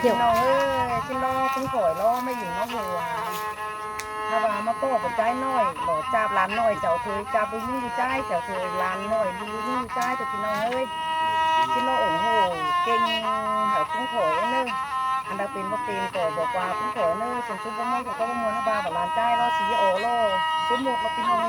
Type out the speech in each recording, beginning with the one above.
พี่น้องที่ล้อเพิ่งก่อยล้อไม่อยู่น้องหัวถ้าว่ามาป้อกับใจน้อยหล่อจับลานน้อยเจ้าเธอจับบุญยิ่งดีใจเจ้าเธอลานน้อยบุญยิ่งดีใจแต่พี่น้องที่ล้อโอ้โหเก่งเหาเพิ่งก่อยเนอะอันดับเป็นบ่เป็นก่อบอกว่าเพิ่งก่อยเนอะส่วนชุดบ่ไม่ก็บ่มวนบาแบบลานใจล้อสีโอล้อสมมุติเราพี่น้อง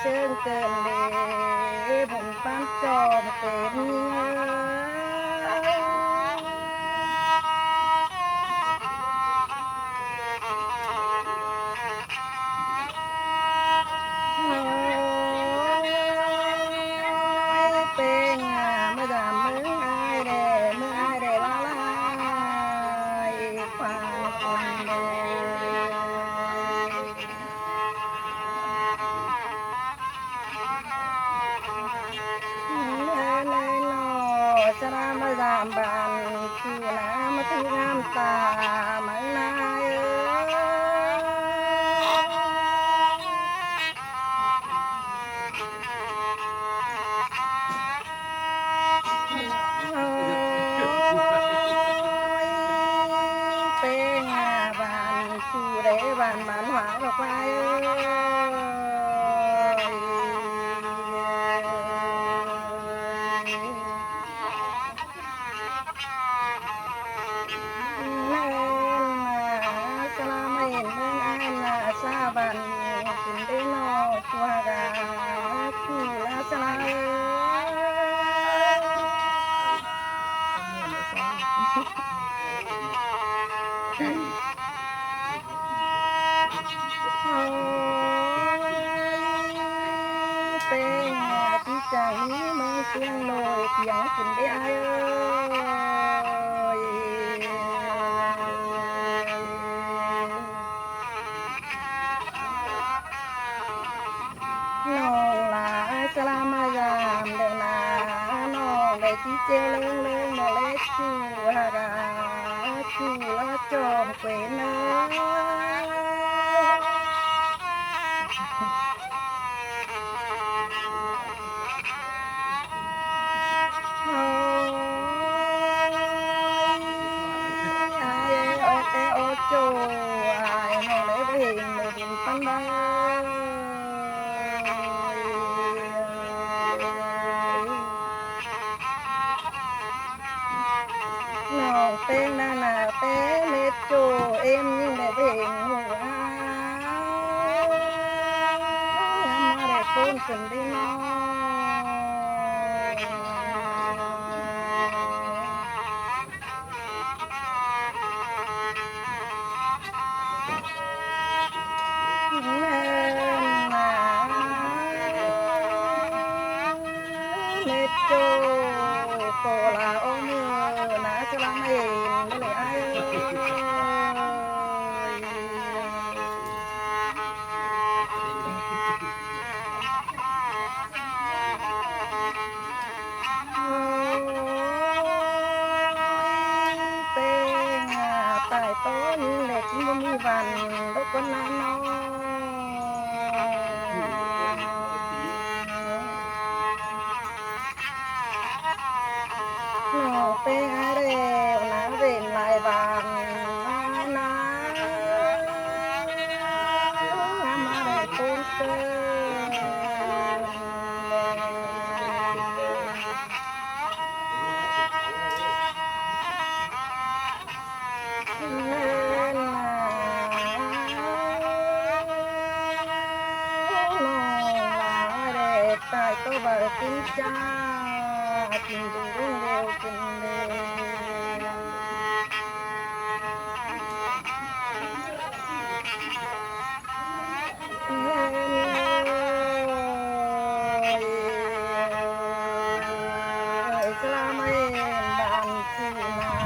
เชิงเกินเดผมปั้นจอมเป็นเป็นเมื่อดำมือไอเดมือไอเดละลายความคนเดจะรำมาดามบันคือน้ำมาถึงน้ำตามันนายเป็นบันคือได้บันมันหวานออกไปซาบันคุณได้นอตัวกาคือลาสลายเป็นที่ใจนี้มือเสียงลอยเพียงคุณได้อายน้องลาสลามายามเดินนาน้องได้ที่เจเลื่องน้องเล็กชูฮากาชูละจอมเกวนเนโจอายน้องเลยเห็นเลยดินปันได้น้องเต้งนานาเต้เม็ดโจเอ็มยิ่งได้เห็นหัวมาได้ต้นขึ้นได้น้องโจโคลาโอมือนาสลังเองเลยไอ้เป็นใต้ต้นเล็กที่มีวันรบกวนน้ำน้องเป็นอะไรนะเป็นลายบางนะมาได้ต้นเกิตายก็บาดกินจ้ากินดูเร็วกินเร็วสลามเอ็นบานคือนา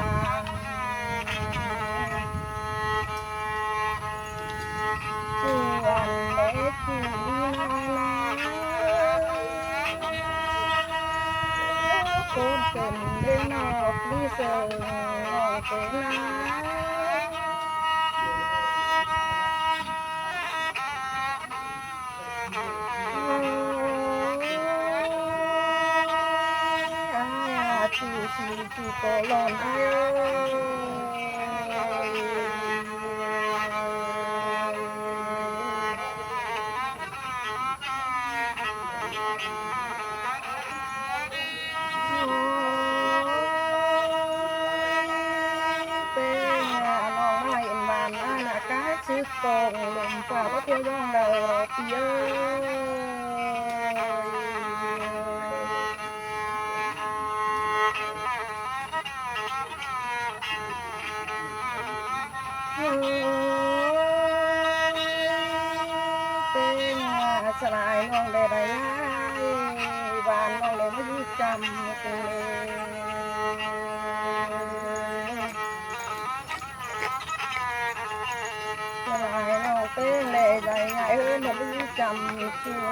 เป็นชูโกลอนไอซื้อกองลมฝ่าว่าเที่ยวย่องเราเที่ยวเป็นสลายน้องได้ไรบานน้องเลยไม่รู้จำตัวเป็นเลยใจใหญ่เฮ้ยไม่รู้จำตัว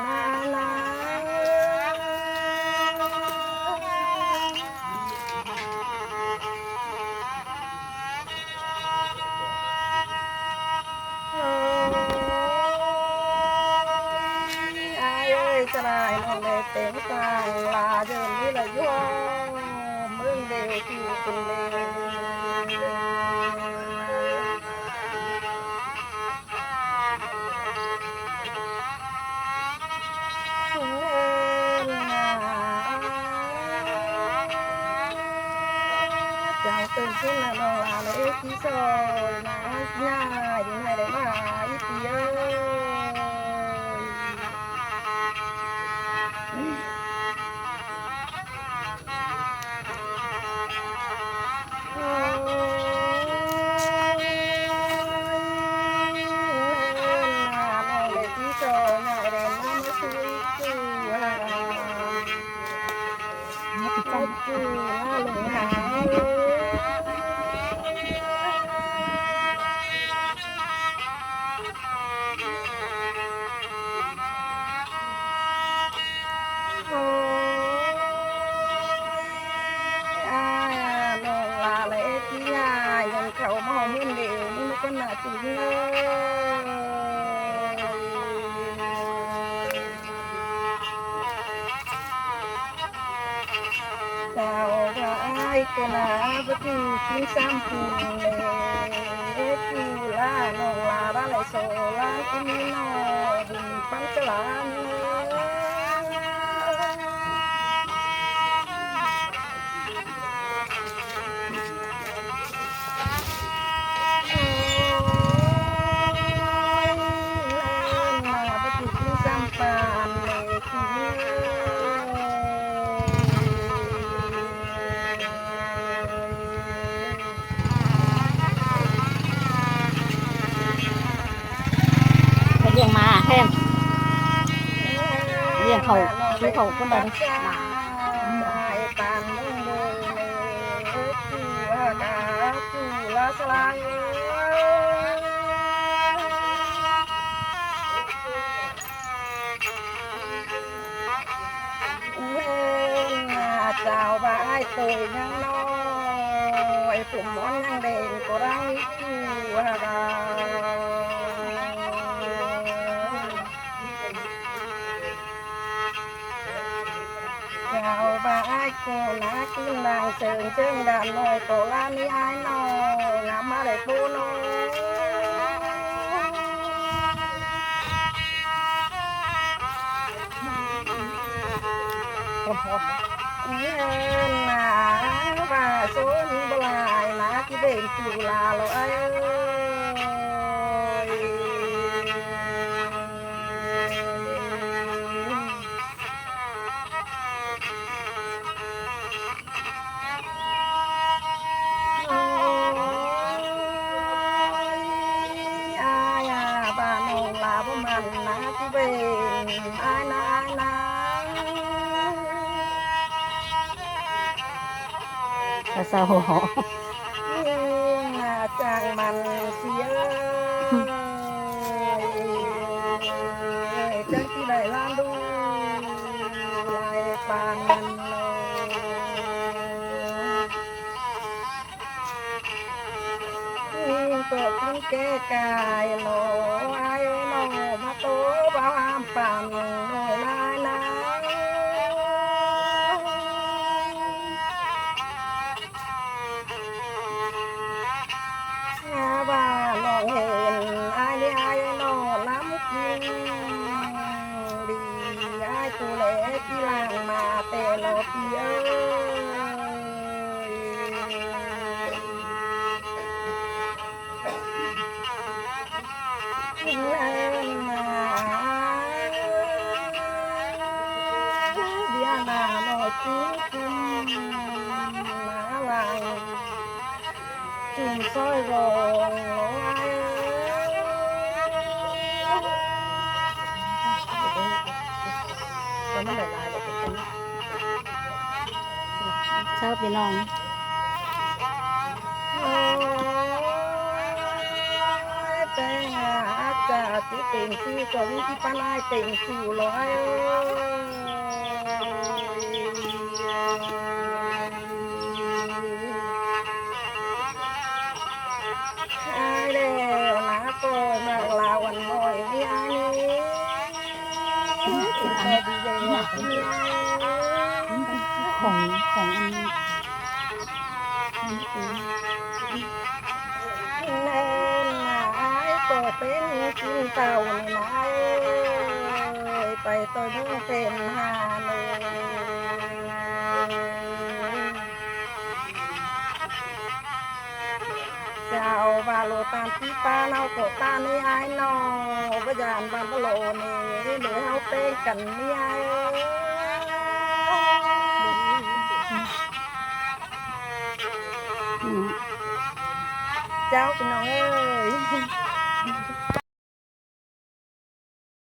นาสลายน้องเลยเต็มกลางลาเดินนี่ละย่อมึงเดียวที่เป็นเลยตื่นขึ้นมาลองลาเลยที่ซอยมาง่ายดีให้ได้มาอีกเยอะคือล่าหลงหายเขามองเงินเดียวนี่มันก็น่าจริงเจ้าร้ายก็น่าประตูทิ้งซ้ำปูเลยปูลาน้องลาบ้าไหลโซลาที่นี่นอบุญปั้นกลางเลี้ยงมาแทนเลี้ยงเขาซื้อเขาก็มาตามลงเลยจูกาจูลาสลายเจ้าบ้านเตยยังน้อยผมมอนยังเด่นก็ได้จูกาเจ้าบ้านก็น่ากินนางเชิงเชิงด่านน้อยก็ร้านนี้ไอ้น้อยงามมาได้ปูน้อยนาว่าโซนบลายนาที่เด่นจูลาเราไอ้บ้านน้องลาประมาณนาที่เด่นไอ้นาเศร้าหอจางมันเสียจังที่ไหนล้านดูลายปานมัน ก็พึ่งแก้กายหนอไอ้หนอมาโตบ้ามปั่นหน่อยนายนะว่าน้องเห็นไอ้นี่ไอ้หนอล้ำกินดีไอ้ตัวเล็กที่ล่างมาแต่หนอพี่เอ้ยเล่นมาเดียนาหน่อยจุ้มจุ้มมาลังจุ่มซอยรองแล้วมันหลายๆแบบนี้ เช้าพี่น้อง แต่อาจจะที่เต็งชื่อก็วิธีปนายเต็งสู่ร้อยไอ้เดียวนะก็มาลาวันน้อยนี่ไอ้นี่ก็ดีเลย ของอันนี้ แน่นายก็เป็นกินเต่านี่นายไปตัวนึงเป็นหาเลยเจ้าบาโลตานที่ตาเนาก็ตาในไอ้นอพยานบาโลนี่เหลือเอาเป็นกันนี่ไอ้ อืม เจ้าพี่น้องเอ้ย